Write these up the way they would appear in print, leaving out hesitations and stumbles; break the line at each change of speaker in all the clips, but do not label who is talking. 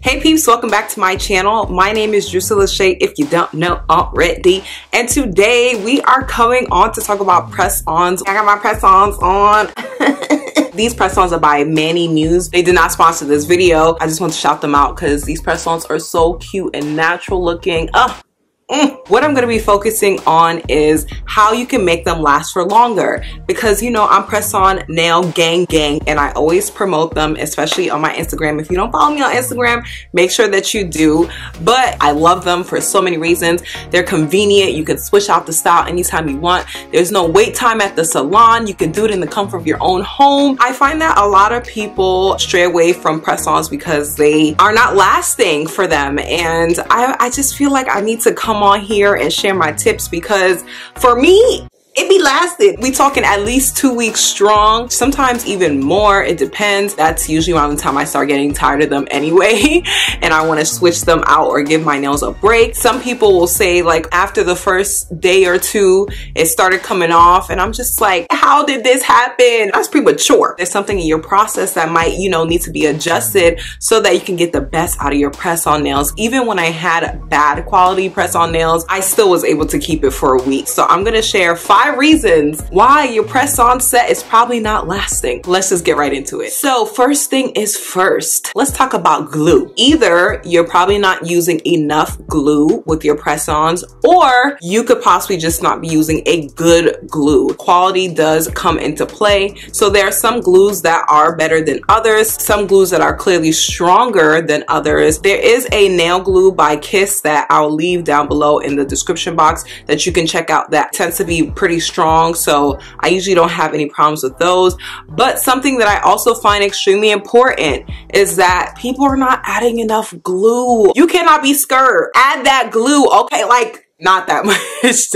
Hey peeps, welcome back to my channel. My name is Drusilla Shay, if you don't know already. And today we are coming on to talk about press-ons. I got my press-ons on. These press-ons are by Manny Muse. They did not sponsor this video. I just want to shout them out because these press-ons are so cute and natural looking. What I'm going to be focusing on is how you can make them last for longer, because you know I'm Presson Nail gang and I always promote them, especially on my Instagram. If you don't follow me on Instagram, make sure that you do. But I love them for so many reasons. They're convenient. You can switch out the style anytime you want. There's no wait time at the salon. You can do it in the comfort of your own home. I find that a lot of people stray away from press-ons because they are not lasting for them, and I just feel like I need to come on here and share my tips, because for me it be lasted. We talking at least 2 weeks strong, sometimes even more. It depends. That's usually around the time I start getting tired of them anyway and I want to switch them out or give my nails a break. Some people will say like after the first day or two it started coming off, and I'm just like, how did this happen? That's premature. There's something in your process that might, you know, need to be adjusted so that you can get the best out of your press-on nails. Even when I had bad quality press-on nails, I still was able to keep it for a week. So I'm gonna share 5 reasons why your press-on set is probably not lasting. Let's just get right into it. So first thing is first, let's talk about glue. Either you're probably not using enough glue with your press-ons, or you could possibly just not be using a good glue. Quality does come into play. So there are some glues that are better than others, some glues that are clearly stronger than others. There is a nail glue by Kiss that I'll leave down below in the description box that you can check out, that tends to be pretty strong, so I usually don't have any problems with those. But something that I also find extremely important is that people are not adding enough glue. You cannot be scared. Add that glue, okay? Like, not that much.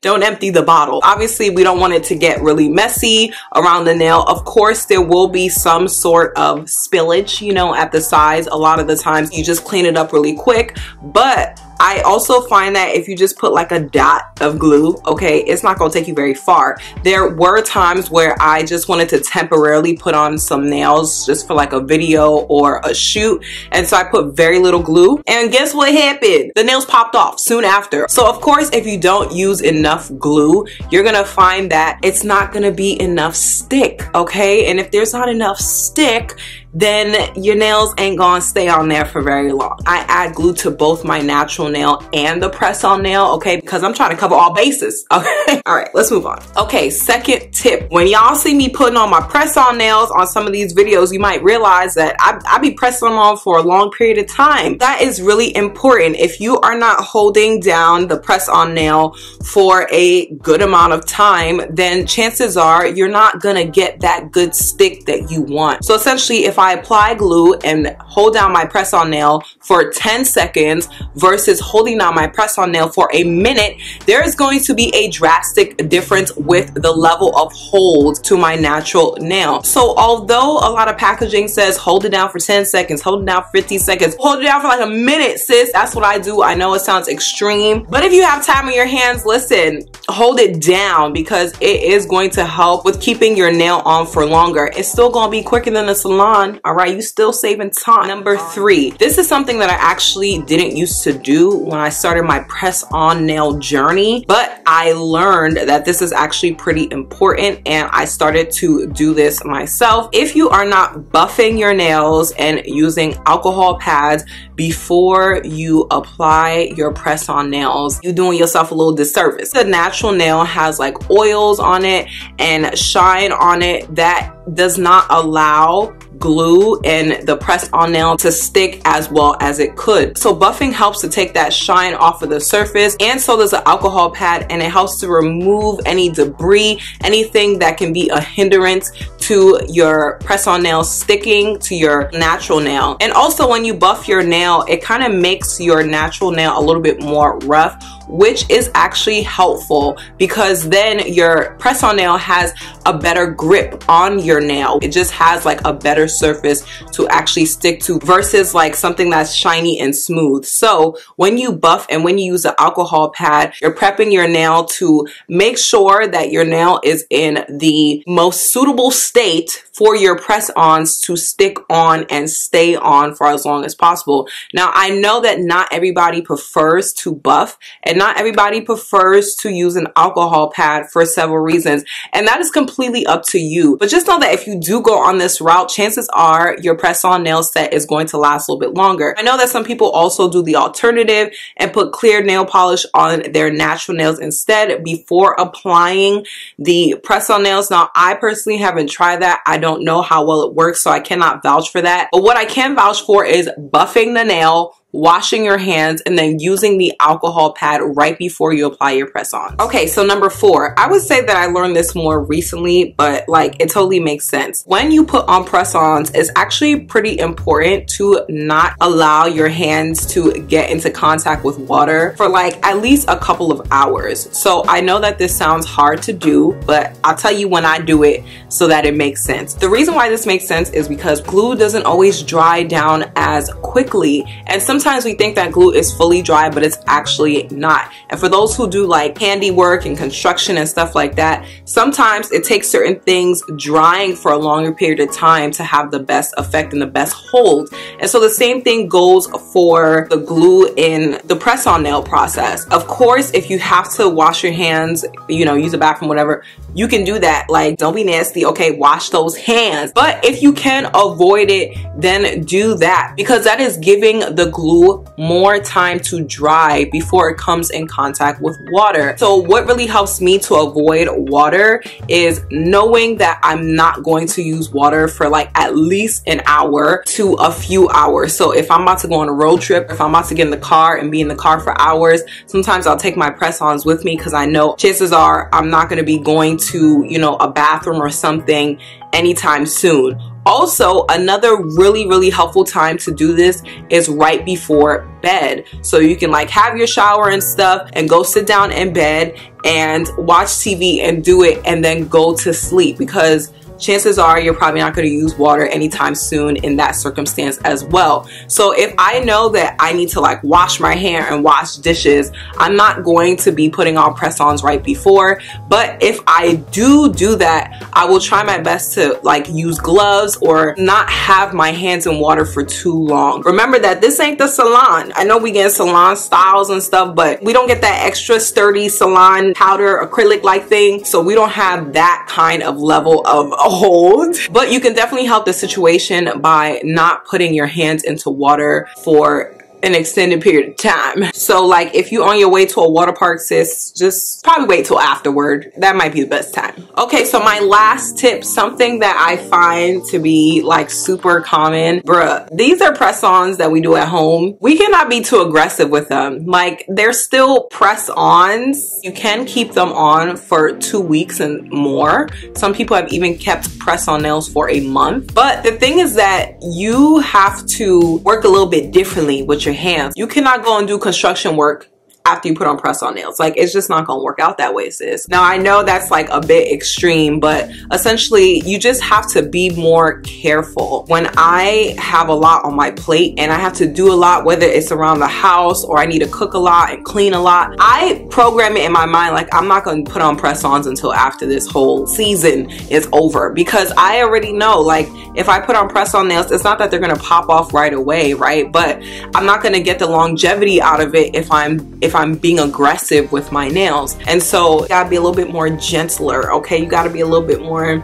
Don't empty the bottle. Obviously, we don't want it to get really messy around the nail. Of course, there will be some sort of spillage, you know, at the sides. A lot of the times you just clean it up really quick, but I also find that if you just put like a dot of glue, okay, it's not gonna take you very far. There were times where I just wanted to temporarily put on some nails just for like a video or a shoot, and so I put very little glue, and guess what happened? The nails popped off soon after. So of course, if you don't use enough glue, you're gonna find that it's not gonna be enough stick, okay? And if there's not enough stick, then your nails ain't gonna stay on there for very long. I add glue to both my natural nail and the press-on nail, okay, because I'm trying to cover all bases, okay? All right, let's move on. Okay, second tip. When y'all see me putting on my press-on nails on some of these videos, you might realize that I be pressing them on for a long period of time. That is really important. If you are not holding down the press-on nail for a good amount of time, then chances are you're not gonna get that good stick that you want. So essentially, if I apply glue and hold down my press-on nail for 10 seconds versus holding down my press-on nail for a minute, there is going to be a drastic difference with the level of hold to my natural nail. So although a lot of packaging says hold it down for 10 seconds, hold it down for 15 seconds, hold it down for like a minute, sis, that's what I do. I know it sounds extreme, but if you have time on your hands, listen, hold it down, because it is going to help with keeping your nail on for longer. It's still gonna be quicker than the salon. All right, you still saving time. Number 3, this is something that I actually didn't used to do when I started my press-on nail journey, but I learned that this is actually pretty important, and I started to do this myself. If you are not buffing your nails and using alcohol pads before you apply your press-on nails, you're doing yourself a little disservice. The natural nail has like oils on it and shine on it that does not allow glue and the press-on nail to stick as well as it could. So buffing helps to take that shine off of the surface, and so does the alcohol pad, and it helps to remove any debris, anything that can be a hindrance to your press-on nail sticking to your natural nail. And also when you buff your nail, it kind of makes your natural nail a little bit more rough, which is actually helpful because then your press-on nail has a better grip on your nail. It just has like a better surface to actually stick to versus like something that's shiny and smooth. So when you buff and when you use the alcohol pad, you're prepping your nail to make sure that your nail is in the most suitable state for your press-ons to stick on and stay on for as long as possible. Now, I know that not everybody prefers to buff and not everybody prefers to use an alcohol pad for several reasons, and that is completely up to you. But just know that if you do go on this route, chances are your press-on nail set is going to last a little bit longer. I know that some people also do the alternative and put clear nail polish on their natural nails instead before applying the press-on nails. Now, I personally haven't tried that. I don't know how well it works, so I cannot vouch for that. But what I can vouch for is buffing the nail, washing your hands, and then using the alcohol pad right before you apply your press-on. Okay, so number 4, I would say that I learned this more recently, but like it totally makes sense. When you put on press-ons, it's actually pretty important to not allow your hands to get into contact with water for like at least a couple of hours. So I know that this sounds hard to do, but I'll tell you when I do it so that it makes sense. The reason why this makes sense is because glue doesn't always dry down as quickly, and sometimes we think that glue is fully dry, but it's actually not. And for those who do like handiwork and construction and stuff like that, sometimes it takes certain things drying for a longer period of time to have the best effect and the best hold. And so the same thing goes for the glue in the press-on nail process. Of course, if you have to wash your hands, you know, use a bathroom, whatever, you can do that. Like, don't be nasty, okay, wash those hands. But if you can avoid it, then do that, because that is giving the glue more time to dry before it comes in contact with water. So what really helps me to avoid water is knowing that I'm not going to use water for like at least an hour to a few hours. So if I'm about to go on a road trip, if I'm about to get in the car and be in the car for hours, sometimes I'll take my press-ons with me because I know chances are I'm not going to be going to, you know, a bathroom or something anytime soon. Also, another really helpful time to do this is right before bed. So you can like have your shower and stuff and go sit down in bed and watch TV and do it and then go to sleep, because chances are you're probably not going to use water anytime soon in that circumstance as well. So if I know that I need to like wash my hair and wash dishes, I'm not going to be putting on press-ons right before. But if I do that, I will try my best to like use gloves or not have my hands in water for too long. Remember that this ain't the salon. I know we get salon styles and stuff, but we don't get that extra sturdy salon powder acrylic like thing. So we don't have that kind of level of hold, but you can definitely help the situation by not putting your hands into water for an extended period of time. So like if you're on your way to a water park, sis, just probably wait till afterward. That might be the best time. Okay, so my last tip, something that I find to be like super common, bruh, these are press-ons that we do at home. We cannot be too aggressive with them. Like, they're still press-ons. You can keep them on for 2 weeks and more. Some people have even kept press-on nails for a month. But the thing is that you have to work a little bit differently with your hands. You cannot go and do construction work after you put on press-on nails. Like, it's just not gonna work out that way, sis. Now, I know that's like a bit extreme, but essentially you just have to be more careful. When I have a lot on my plate and I have to do a lot, whether it's around the house or I need to cook a lot and clean a lot, I program it in my mind like I'm not gonna put on press-ons until after this whole season is over, because I already know, like, if I put on press-on nails, it's not that they're gonna pop off right away, right? But I'm not gonna get the longevity out of it if I'm being aggressive with my nails. And so you gotta be a little bit more gentler, okay? You gotta be a little bit more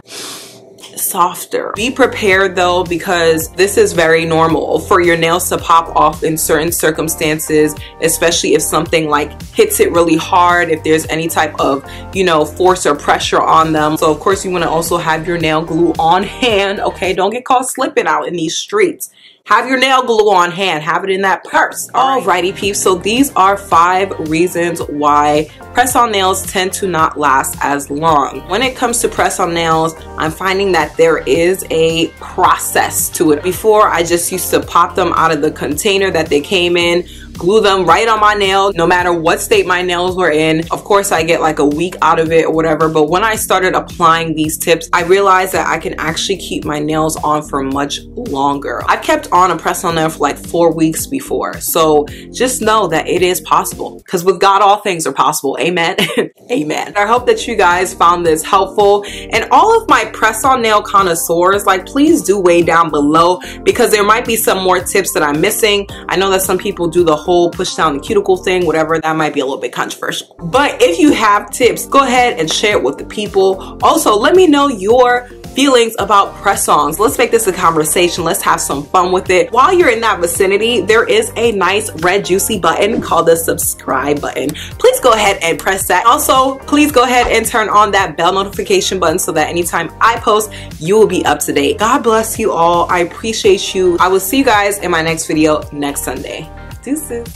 softer. Be prepared though, because this is very normal for your nails to pop off in certain circumstances, especially if something like hits it really hard, if there's any type of, you know, force or pressure on them. So of course you want to also have your nail glue on hand, okay? Don't get caught slipping out in these streets. Have your nail glue on hand. Have it in that purse. Alrighty, peeps. So these are 5 reasons why press-on nails tend to not last as long. When it comes to press-on nails, I'm finding that there is a process to it. Before, I just used to pop them out of the container that they came in, glue them right on my nail, no matter what state my nails were in. Of course, I get like a week out of it or whatever, but when I started applying these tips, I realized that I can actually keep my nails on for much longer. I've kept on a press-on nail for like 4 weeks before, so just know that it is possible, because with God all things are possible. Amen. Amen. I hope that you guys found this helpful, and all of my press-on nail connoisseurs, like, please do weigh down below, because there might be some more tips that I'm missing. I know that some people do the whole push down the cuticle thing, whatever. That might be a little bit controversial, but if you have tips, go ahead and share it with the people. Also, let me know your feelings about press-ons. Let's make this a conversation. Let's have some fun with it. While you're in that vicinity, there is a nice red juicy button called the subscribe button. Please go ahead and press that. Also, please go ahead and turn on that bell notification button so that anytime I post, you will be up to date. God bless you all. I appreciate you. I will see you guys in my next video next Sunday. Deuces.